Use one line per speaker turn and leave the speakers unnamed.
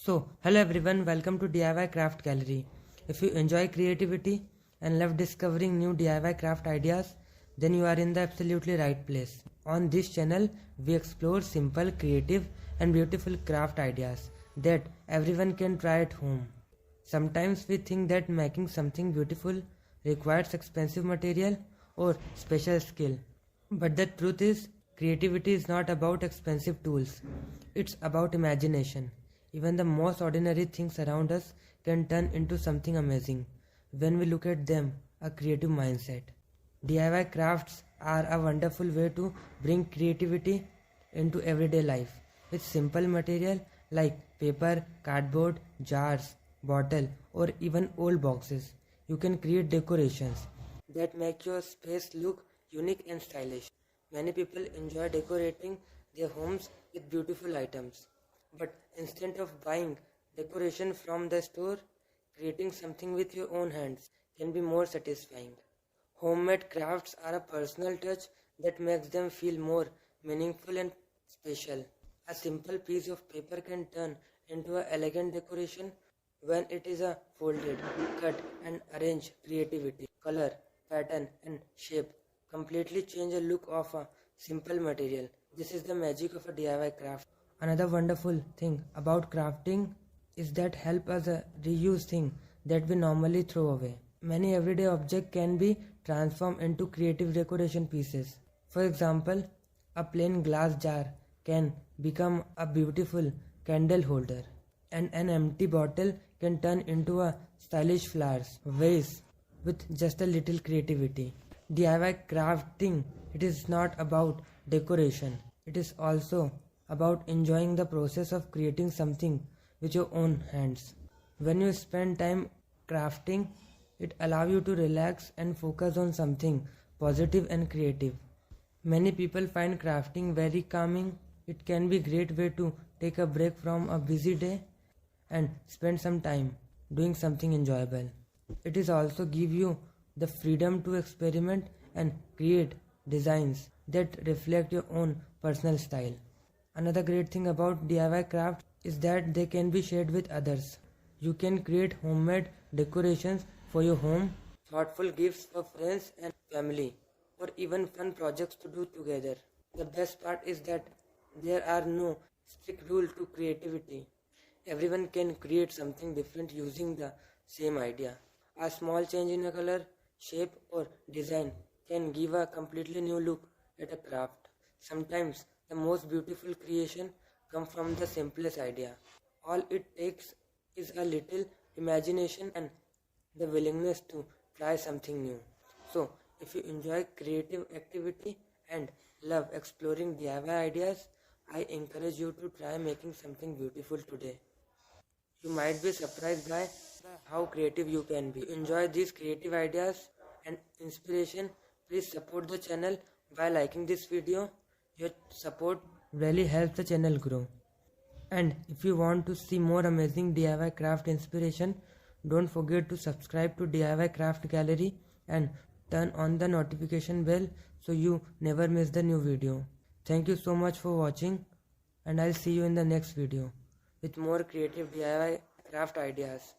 Hello everyone, welcome to DIY Craft Gallery. If you enjoy creativity and love discovering new DIY craft ideas, then you are in the absolutely right place. On this channel, we explore simple, creative and beautiful craft ideas that everyone can try at home. Sometimes we think that making something beautiful requires expensive material or special skill. But the truth is, creativity is not about expensive tools. It's about imagination. Even the most ordinary things around us can turn into something amazing when we look at them a creative mindset. DIY crafts are a wonderful way to bring creativity into everyday life. With simple material like paper, cardboard, jars, bottle or even old boxes, you can create decorations that make your space look unique and stylish. Many people enjoy decorating their homes with beautiful items. But instead of buying decoration from the store, creating something with your own hands can be more satisfying. Homemade crafts are a personal touch that makes them feel more meaningful and special. A simple piece of paper can turn into an elegant decoration when it is folded, cut and arranged. Creativity, color, pattern and shape completely change the look of a simple material. This is the magic of a DIY craft. Another wonderful thing about crafting is that help us reuse things that we normally throw away. Many everyday objects can be transformed into creative decoration pieces. For example, a plain glass jar can become a beautiful candle holder, and an empty bottle can turn into a stylish flowers vase with just a little creativity. DIY crafting, it is not about decoration. It is also about enjoying the process of creating something with your own hands. When you spend time crafting, it allows you to relax and focus on something positive and creative. Many people find crafting very calming. It can be a great way to take a break from a busy day and spend some time doing something enjoyable. It is also give you the freedom to experiment and create designs that reflect your own personal style. Another great thing about DIY crafts is that they can be shared with others. You can create homemade decorations for your home, thoughtful gifts for friends and family, or even fun projects to do together. The best part is that there are no strict rules to creativity. Everyone can create something different using the same idea. A small change in a color, shape or design can give a completely new look at a craft. Sometimes the most beautiful creation come from the simplest idea. All it takes is a little imagination and the willingness to try something new. So, if you enjoy creative activity and love exploring DIY ideas, I encourage you to try making something beautiful today. You might be surprised by how creative you can be. If you enjoy these creative ideas and inspiration, please support the channel by liking this video. Your support really helps the channel grow. And if you want to see more amazing DIY craft inspiration, don't forget to subscribe to DIY Craft Gallery and turn on the notification bell so you never miss the new video. Thank you so much for watching, and I'll see you in the next video with more creative DIY craft ideas.